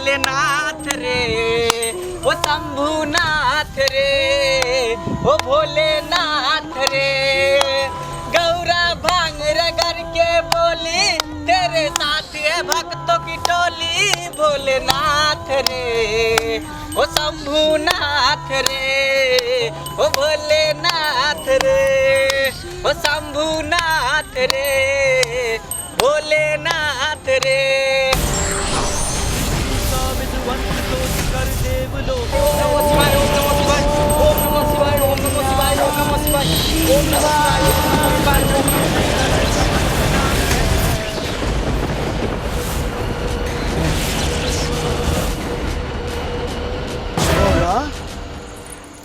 भोलेनाथ रे, ओ शंभुनाथ रे, ओ भोलेनाथ रे। गौरा भांग रगड़ के बोली तेरे साथ है भक्तों की टोली, भोलेनाथ रे, ओ शंभुनाथ रे, ओ भोलेनाथ रे, ओ शंभुनाथ रे, भोलेनाथ रे।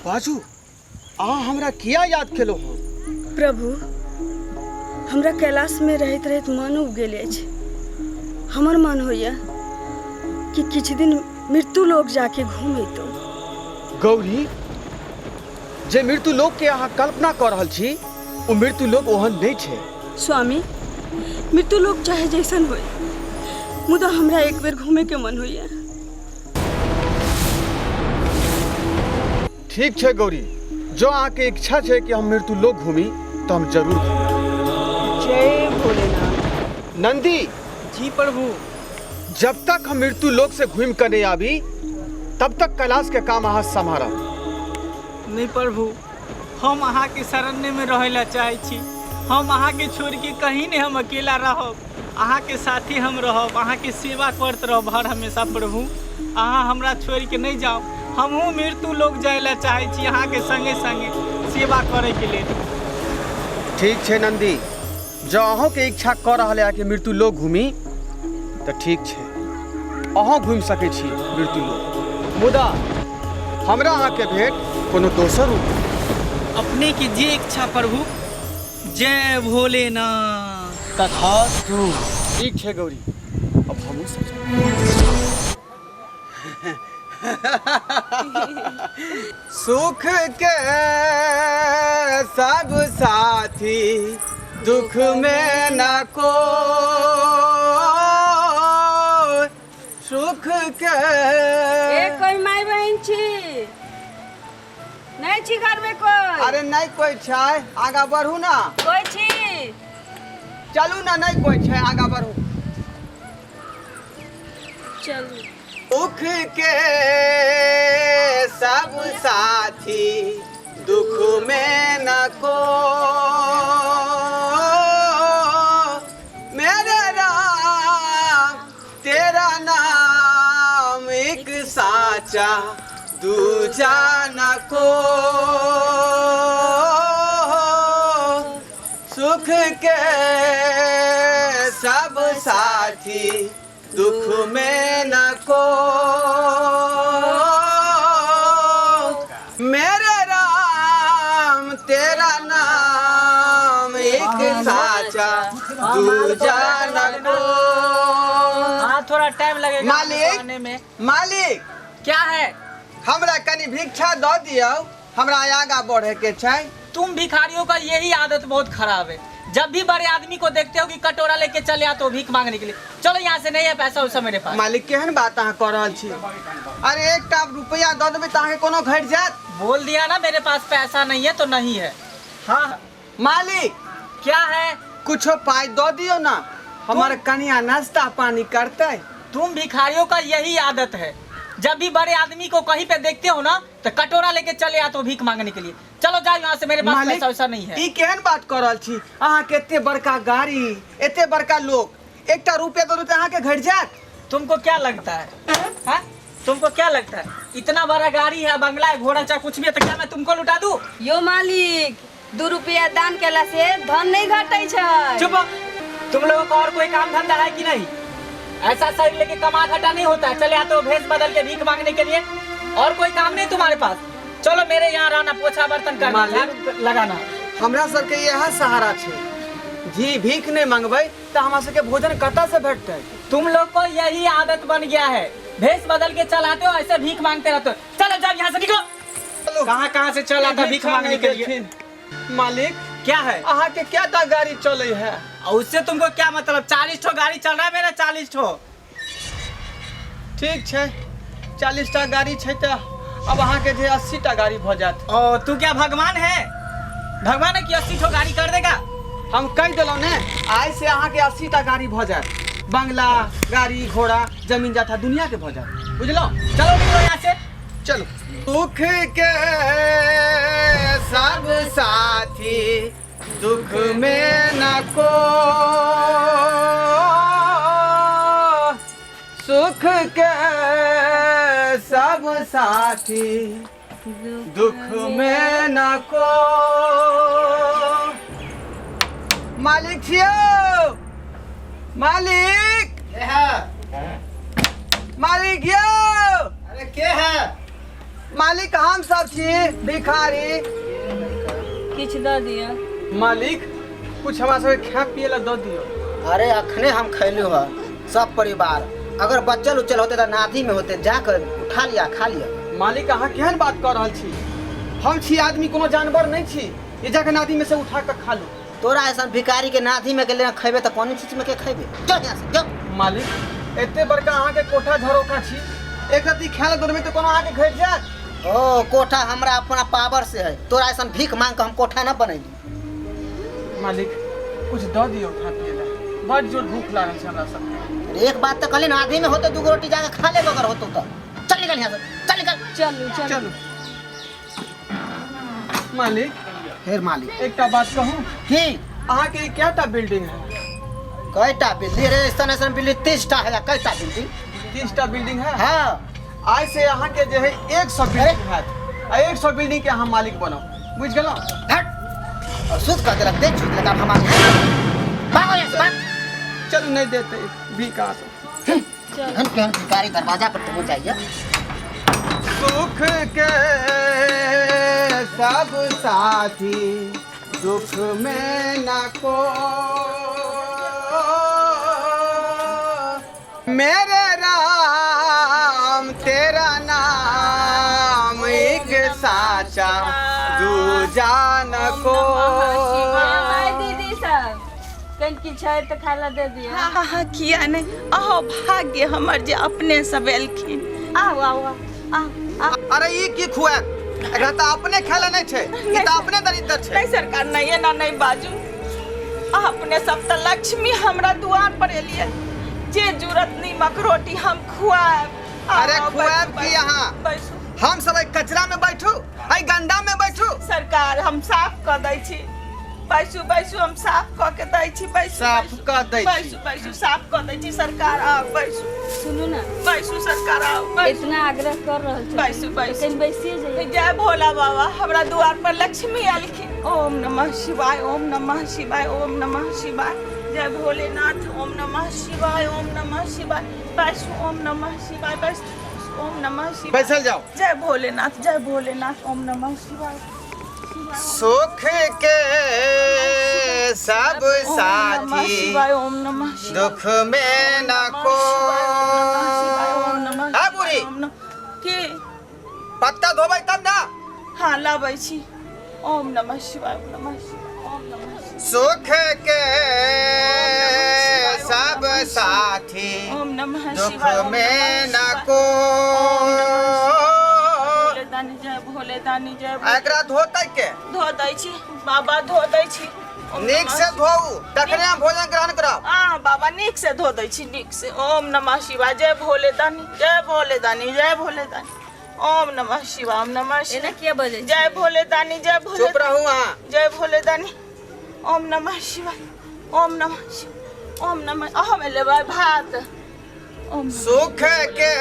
बाजू अहाँ हमरा किया याद केलो हो? प्रभु, हमरा कैलाश में रहत रहत मन उब गेल अछि। हमर मन होइया कि किछु दिन मृत्यु लोक जाके घूमैतो। गौरी, जे मृत्यु लोक के अहाँ कल्पना कर रहल छी वो मृत्यु लोक ओहन नहीं छे। स्वामी, मृत्यु लोक चाहे जैसन होय, मुदा हमरा एक बेर घूमे के मन होइया। ठीक है गौरी, जो आके इच्छा है कि हम मृत्यु लोक घूमी तो हम जरूर घूमी। जय भोलेनाथ। नंदी जी प्रभु। जब तक हम मृत्यु लोक से घूम कर नहीं आवी तब तक कैलाश के काम अहाँ संभारा। नहीं प्रभु, हम अहाँ के शरण में रहेला चाहे छी। हम अहाँ के छोड़ के कहीं नहीं, हम अकेला रहब। अहाँ के साथी हम रहब, अहाँ के सेवा करत रहब हर हमेशा प्रभु। अहाँ हमरा छोड़ के नहीं जाओ। हमहू मृत्यु लोक जाइला चाहे छी अहाँ के संगे संगे सेवा करे के लिए। ठीक है नंदी, जो अहों के इच्छा कर रहा है कि मृत्यु लोक घूमी तो ठीक है, अहों घूम सके छी मृत्यु लोक। मुदा हमरा अहाँ के भेंट कोनो दोसर रूप। अपने की जे इच्छा प्रभु। जय भोलेनाथ। तथास्तु। ठीक है गौरी, अब हम सुख के सब साथी, दुख में न को। सुख के कोई माई बहन छी नहीं छी घर में कोई? अरे नहीं कोई छै, आगा बढ़ू ना। कोई छी? चलू ना, नहीं कोई छै, आगा बढ़ू। चलू। सुख के सब साथी, दुख में न को। मेरे राम तेरा नाम एक साचा, दूजा न को। सुख के सब साथी, दुख में न को। मेरे राम तेरा नाम एक साचा, दूजा न को। हाँ, थोड़ा टाइम लगेगा मालिक, आने में। मालिक क्या है? हमरा कनी भिक्षा दो दियो, हमरा आगा बढ़े के छै। तुम भिखारियों का यही आदत बहुत खराब है। जब भी बड़े आदमी को देखते हो कि कटोरा लेके चले आते हो भीख मांगने के लिए। चलो यहाँ से, नहीं है पैसा उस मेरे पास। मालिक केहन बात अहाँ कर रहल छी? अरे एक टा रुपया दो देबै त अहाँ कोनो घट जात? बोल दिया ना मेरे पास पैसा नहीं है तो नहीं है। हाँ मालिक, क्या है? कुछो पाई दो दियो ना, हमारे कन्या नाश्ता पानी करते। तुम भिखारियों का यही आदत है। जब भी बड़े आदमी को कहीं पे देखते हो ना तो कटोरा लेके चले आते हो भीख मांगने के लिए। चलो जाओ यहाँ से, मेरे पास पैसा वैसा नहीं है। ई केहन बात कर रहल छी? अहाँ के एते बड़का गाड़ी, एते बड़का लोग, एकटा रुपया दो तो अहाँ के घट जात? तुमको क्या लगता है? हाँ? तुमको क्या लगता है? इतना बड़ा गाड़ी है, बंगला है, घोड़ा चाहे कुछ भी है तो क्या मैं तुमको लुटा दूं? यो मालिक, 2 रुपया दान केला से धन नहीं घटे छै। चुप। तुम लोगों का और कोई काम धंधा है कि नहीं? ऐसा शरीर लेके कमा घटा नहीं होता है। चले आते हो भेष बदल के भीख मांगने के लिए। और कोई काम नहीं तुम्हारे पास? चलो मेरे यहाँ रहना, पोछा बर्तन करना, झाड़ू लगाना। हमरा सबके यह सहारा छै। जी भीख नहीं मांगबै तो हमरा सबके भोजन कतऽ से भेटतै? तुम लोग को यही आदत बन गया है। भेष बदल के चलाते हो, ऐसे भीख मांगते रहते हो। चलो जाओ यहाँ से, निकलो। कहाँ से चला था भीख मांगने के लिए? मालिक क्या है? अहाँ के क्या ता गाड़ी चले है? और उससे तुमको क्या मतलब? 40 ठो गाड़ी चल रहा है मेरा, 40 ठो। ठीक छै 40 टा गाड़ी छै तऽ अब अहाँके जे 80 टा गाड़ी भऽ जायत। ओ तू क्या भगवान है? भगवान है कि 80 ठो गाड़ी कर देगा? हम कहि देलहुँ ने आइ से अहाँके 80 टा गाड़ी भऽ जायत। बंगला गाड़ी घोड़ा जमीन जाथा दुनिया के भऽ जायत। बुझलहुँ? चलो निकलो यहाँ से। चलो। सुख के सब साथी दुख में न को, सुख के सब साथी दुख में न को। मालिक छियो, मालिक मालिक यौ। अरे के है? मालिक हम सब छी भिखारी। किछ दऽ दिअ। मालिक कुछ हमरा सबके खाए पिए ला दऽ दियो। अरे अखने हम खैलू है सब परिवार, अगर बच्चल उच्चल होते तो नाधी में होते, जाकर उठा लिया खा लिया। मालिक अहाँ केहन बात कर रहल छी? हम छी आदमी, कोनो जानवर नहीं छी ये जाके नादी में से उठा कर खा लो। तोरा ऐसा भिखारी के नाधी में गेले खेबे तो कौन चीज में के खेबे? चल यहाँ से चल। मालिक एते बड़का अहाँ के कोठा झरोका छी, एक रत्ती खाए दूर में तो कोनो अहाँ के घर जात। ओ कोठा हमरा अपना पावर से है, तोरा ऐसा भीख मांग के हम कोठा न बनैली। मालिक कुछ दऽ दियो खा पिए ला, बड़ जोर भूख लागल छै हमरा सब। एक बात तो कहली नाधी में होते 2 रोटी जाके खा ले अगर होतो तो। चल निकल यहाँ से, चल निकल। चलू चलू। चलो। मालिक फिर मालिक एक बात कहूँ की अहाँ के क्या बिल्डिंग है? कैटा बिल्डिंग रे? ऐसा बिल्डिंग 30 टा है। कैटा बिल्डिंग? 30 टा बिल्डिंग है। हाँ आज से अहाँ के जो है 100 बिल्डिंग है, 100 बिल्डिंग के अहाँ मालिक बनो। बुझ गेलौ? हट और सूद कर देलक, देख छूट लगा हमारे। भागो यहाँ से भाग। चलो नहीं देते भी कहाँ से। हम के भिखारी दरवाजा पर पहुंच जाइए। सुख के सब साथी दुख में न को, मेरे राम तेरा नाम एक साचा दूजा न को। दीदी सब कल की छै तो खाला दे दिया। हाँ हाँ हाँ किया नहीं। अहो भाग्य हमर जे अपने सब एलखिन। आओ आओ आओ आओ। अरे ये की खुआ एकरा त अपने खेला नहीं छे, ई त अपने दरिद्र छे। नहीं सरकार नहीं है ना नहीं बाजू। अपने सब त लक्ष्मी हमरा द्वार पर एलिए, जे जरूरत नीमक रोटी हम खुआब। अरे खुआब की यहाँ? बैसू हम सब कचरा में बैठू, आई गंदा में बैठू? सरकार हम साफ कर दै छी। बैसू बैसू हम साफ क के दै छी। बैसू साफ क दै छी। बैसू बैसू साफ कर दै छी सरकार। आओ बैसू सुनू ना, बैसू सरकार आओ बैसू। इतना आग्रह कर रहल छी। बैसू बैसू। कहीं बैसिए जाइए। जय भोला बाबा हमरा द्वार पर लक्ष्मी आलखिन। ओम नमः शिवाय, ओम नमः शिवाय, ओम नमः शिवाय। जय भोलेनाथ, ओम नमः शिवाय, ओम नमः शिवाय। बैसू ओम नमः शिवाय, बैसू ओम नमः शिवाय। बैसल जाओ। जय भोलेनाथ, जय भोलेनाथ, ओम नमः शिवाय। सुख के सब ओम नमः साथी शिवाय, ओम नमः शिवाय। दुख में न को। ओम नमः हाँ बुढ़ी, की पत्ता धोबै तब ना। हाँ लाबै छी। ओम नमः शिवाय, ओम नमः शिवाय, ओम नमः शिवाय। सुख के सब साथी ओम नमः दुख शिवाय, ओम में नमः न शिवाय। को। भोले दानी जय, भोले दानी जय। एकरा धोतै के धो दै छी बाबा, धो दै छी। ओम नीक नमः से धोऊ, तखने हम भोजन ग्रहण करब। हाँ बाबा नीक से धो दै छी, नीक से। ओम नमः शिवाय, जय भोले दानी, जय भोले दानी, जय भोले दानी। ओम नमः शिवाय, ओम नमः एना शिवाय। क्या बजे? जय भोले दानी, जय भोले। चुप रहू अहाँ। जय भोले दानी। ओम नमः शिवाय, ओम नमः शिवाय, ओम नमः। अहो में लेबै भात। ओम सुख के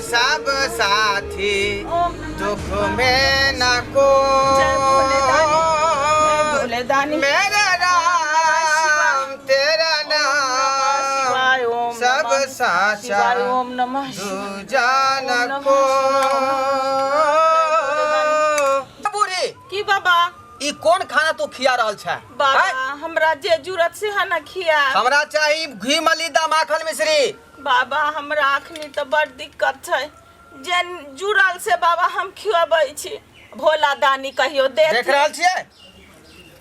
सब साथी ओम नमः दुख में न को। जय भोले दानी, जय भोले दानी। मेरे राम तेरा शिवाय, नाम ओम सब नमः साचा शिवाय, ओम नमः शिवाय। दूजा न को। बूढ़ी की बाबा? ई कोन खाना तू खिया रहल छै? बाबा हैं? हमरा जे जरूरत से है ना खिया। हमरा चाही घी मलिदा माखन मिश्री। बाबा हमरा अखनी तो बड़ दिक्कत छै, जे जुड़ल से बाबा हम खियाबै छी। भोला दानी कहियो दे। देख रहल छियै?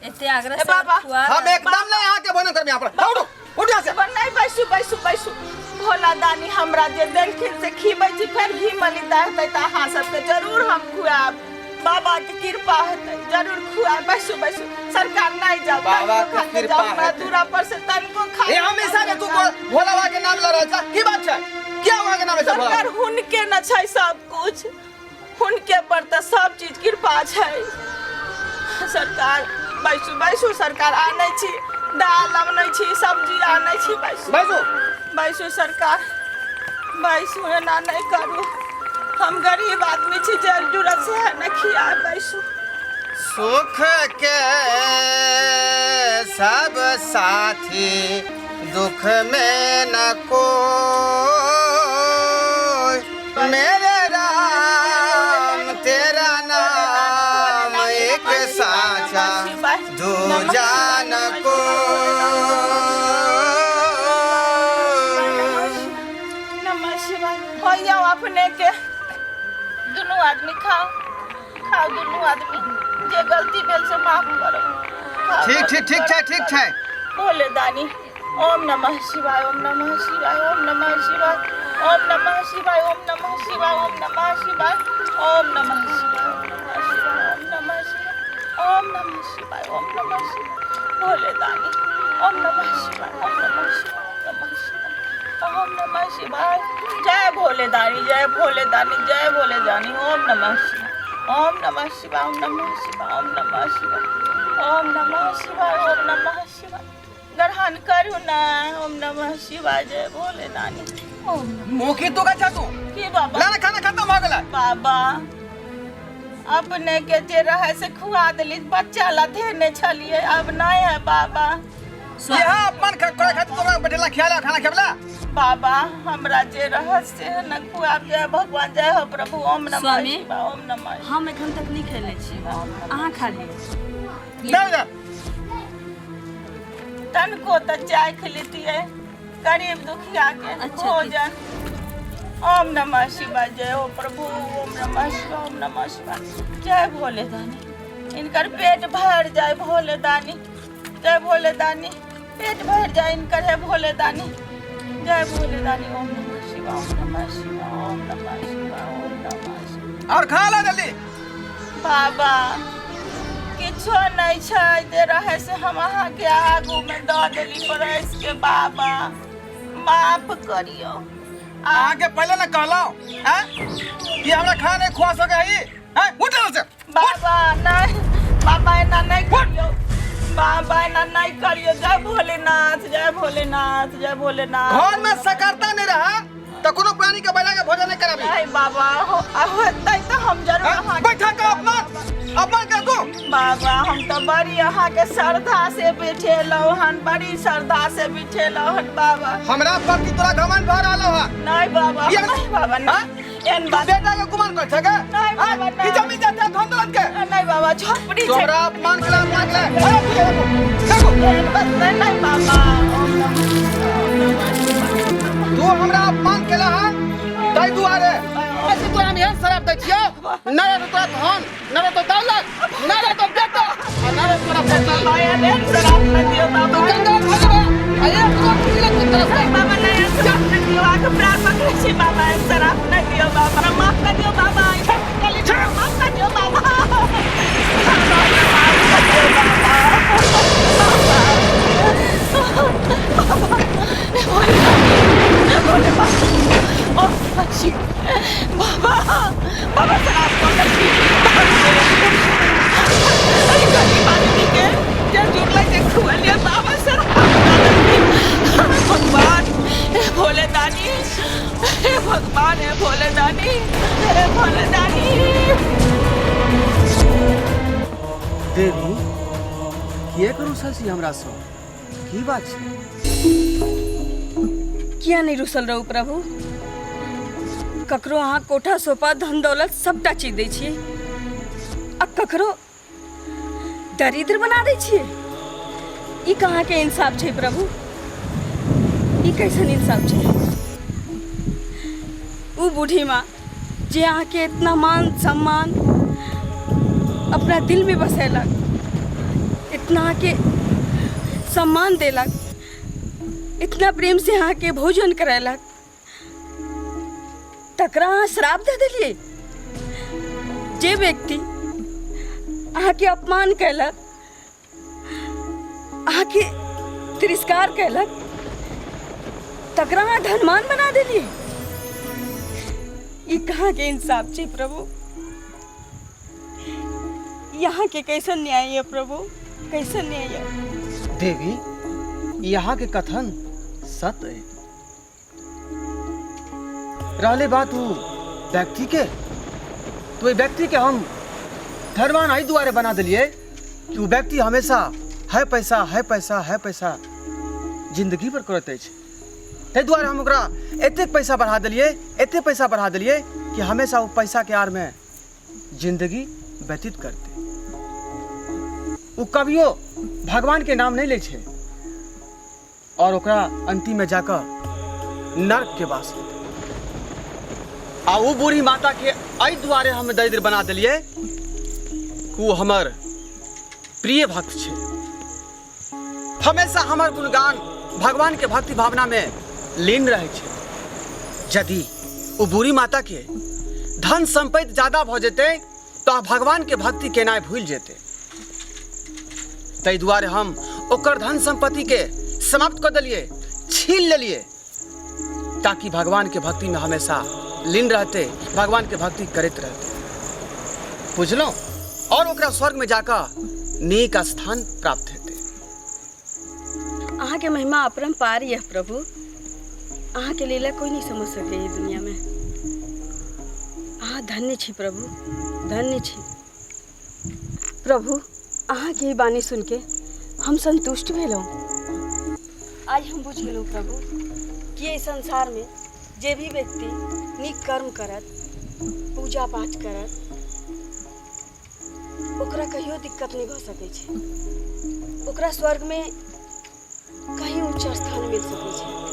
एते आग्रह ए से बाबा, खुआ। हम एकदम नहीं यहाँ के भोजन करबे यहाँ पर। उठ उठ यहाँ से। नहीं बैसू बैसू बैसू भोला दानी हमरा जे देलखिन से खीबै छी फेर घी मलिदा हेतै तऽ अहाँ सबके जरूर हम खुआब। बाबा के कृपा हेतै जरूर खुआब। बैसू बैसू सरकार नहीं जाओ बाबा के कृपा हमरा हेतै। दूरा पर से तनको खा ए हमेशा के तू भोला बाबा के नाम ले रहल छ की बात छै? क्या वहां के नाम है सब? सरकार हुनके न छै सब कुछ, हुनके पर तऽ सब चीज कृपा छै। सरकार बैसू बैसू सरकार आनै छी दाल आनै छी सब्जी आनै छी। बैसू बैसू बैसू सरकार बैसू, एना नहीं करू। हम गरीब आदमी छी जल जरूरत से है न खिया। बैसू सुख के सब साथी दुख में न कोई, मेरे राम तेरा नाम एक साचा दूजा न नमः शिवाय। होइयो अपने के दुनू आदमी खाओ खाओ दुनू आदमी जे गलती भेल से माफ करो। खाओ, ठीक ठीक ठीक छै ठीक छै। भोले दानी ओम नमः शिवाय ओम नमः शिवाय ओम नमः शिवाय ओम नमः शिवाय ओम नमः शिवाय ओम नमः शिवाय ओम नमः शिवाय ओम नमः शिवाय ओम नमः शिवाय ओम नमः शिवाय भोले दानी ओम नमः शिवाय ओम नमः शिवाय ओम नमः शिवाय। जय भोले दानी जय भोले दानी जय भोले दानी। ओम नमः शिवाय ओम नमः शिवाय ओम नमः शिवाय ओम नमः शिवाय ओम नमः शिवाय ओम नमः शिवाय। ग्रहण करू ना ओम नमः शिवाय। जय भोले दानी ओम मुखी तो का तू की बाबा ना खाना खत्म हो गेलै। बाबा अपने के जे रहे से खुआ देली बच्चा ला देने छलिए अब नहीं है बाबा। यहाँ अपमान करे खातिर तोरा बैठेला खियाला खाना खेबला। बाबा हमरा जे रहस्य है न खुआब। जय भगवान जय हो प्रभु ओम नमः स्वामी, शिवाय ओम नमः। हम एखन तक नहीं खेले छी, अहाँ खा लिअ। दे दे तनको तो चाय खिलतिए गरीब दुखिया के अच्छा, भोजन। ओम नमः शिवाय जय हो प्रभु ओम नमः शिवाय ओम नमः शिवाय। जय भोले दानी इनकर पेट भर जाए भोले दानी। जय भोले दानी पेट भर जाए इनकर है भोले दानी। जय भोले दानी ओम नमः शिवाय ओम नमः शिवाय ओम नमः शिवाय ओम नमः शिवाय। और खा ला जल्दी। बाबा किछो नहीं छै जे रहे से हम अहाँ के आगू में दऽ देली परस के। बाबा माफ करियो। अहाँ के पहले न कहलौ हैं कि हमरा खाना नहीं खुआ सके है हैं उठ से। बाबा नहीं बाबा एना नहीं करियो। बाबा एना नहीं करियो। जय भोलेनाथ जय भोलेनाथ जय भोलेनाथ। घर में सकरता नहीं रहा तो कोनो प्राणी के बैला के भोजन नहीं कराबी। नहीं बाबा होतै तो हम जरूर अहाँ बैठा का अपमान कर तू। बाबा हम तो बड़ी अहाँ के श्रद्धा से बैठेलौ हन बड़ी श्रद्धा से बैठेलौ हन बाबा। हमरा पर की तोरा घमंड भर आलो है। नहीं बाबा नहीं बाबा नहीं एन बात बेटा के गुमान कर सके नहीं बाबा की जमीन जाता धन दौलत के नहीं बाबा झोपड़ी छै। तोरा अपमान कला अपमान कला देखो एन बात नहीं बाबा ओम नमः शिवाय। तू हमरा अपमान केला है तै दुआरे ऐसे तोरा हम यहाँ शराब दै छियो ना रे तोरा धन ना रे तो दौलत ना रे तो बेटा ना रे तोरा पति। बाबा एन शराब न दियो बाबा। तू गंगा भगवा अरे तोरा पीले की तरफ से बाबा नहीं शराब न दियो आके प्राण पकड़े छी बाबा एन शराब न दियो बाबा। माफ कर दियो बाबा माफ कर दियो बाबा। बाबा बाबा शराब को लगी अरे गरीब आदमी के जे जुड़ले के खुअलिए बाबा शराब भगवान हे भोले दानी हे भगवान हे भोले दानी हे भोले दानी। देवी किए करू ससी हमरा से की बात छै? किया नहीं रुसल रहू प्रभु? ककरो अहाँ कोठा सोफा धन दौलत सबटा चीज दै छियै आ ककरो दरिद्र बना दै छियै। ई कहाँ के इंसाफ छै प्रभु? ई कैसन इंसाफ छै? उ बूढ़ी माँ जे अहाँ के इतना मान सम्मान अपना दिल में बसेलक, इतना अहाँ के सम्मान देलक, इतना प्रेम से अहाँ के भोजन करेलक, तकरा अहाँ श्राप दे दिलिए। जे व्यक्ति अहाँ के अपमान कैलक, अहाँ के तिरस्कार कैलक, तकरा अहाँ धनवान बना दिलिए। ये कहाँ के इंसाफ छै प्रभु? यहाँ के कैसन न्याय है प्रभु? कैसन न्याय है? देवी, यहाँ के कथन सत्य है। रहले बात वो व्यक्ति के, तो ये व्यक्ति के हम धनवान आई दुआरे बना दिलिए कि वो व्यक्ति हमेशा है पैसा है पैसा है पैसा जिंदगी पर करते अछि। ताहि दुआरे हम ओकरा एतेक पैसा बढ़ा दिलिए, एतेक पैसा बढ़ा दिलिए कि हमेशा वो पैसा के आड़ में जिंदगी व्यतीत करते। वो कभियो भगवान के नाम नहीं ले छे और ओकरा अंतिम में जाकर नरक के वास होते। आ वो बूढ़ी माता के आई द्वारे हम दरिद्र बना दिलिए। वो हमर प्रिय भक्त छे, हमेशा हमर गुणगान भगवान के भक्ति भावना में लीन रहे छे। यदि वो बूढ़ी माता के धन संपत्ति ज्यादा भ जेते तो भगवान के भक्ति केनाय भूल जेते। ताहि दुआरे हम ओकर धन संपत्ति के समाप्त कर दिलिए, छीन लेलिए, ताकि भगवान के भक्ति में हमेशा लीन रहते, भगवान के भक्ति करते रहते। बुझलो? और ओकरा स्वर्ग में जाकर नेक स्थान प्राप्त हेते। अहाँ के महिमा अपरंपार है प्रभु। अहाँ के लीला कोई नहीं समझ सके ये दुनिया में। अहाँ धन्य छी प्रभु, धन्य छी प्रभु। अहाँ के बानी सुन के हम संतुष्ट भेलहुँ। आज हम बुझ गेलहुँ प्रभु कि ये संसार में जे भी व्यक्ति नीक कर्म करत, पूजा पाठ करत, ओकरा कहियो दिक्कत नहीं भ सकै छै। ओकरा स्वर्ग में कहीं उच्च स्थान मिल सकै छै।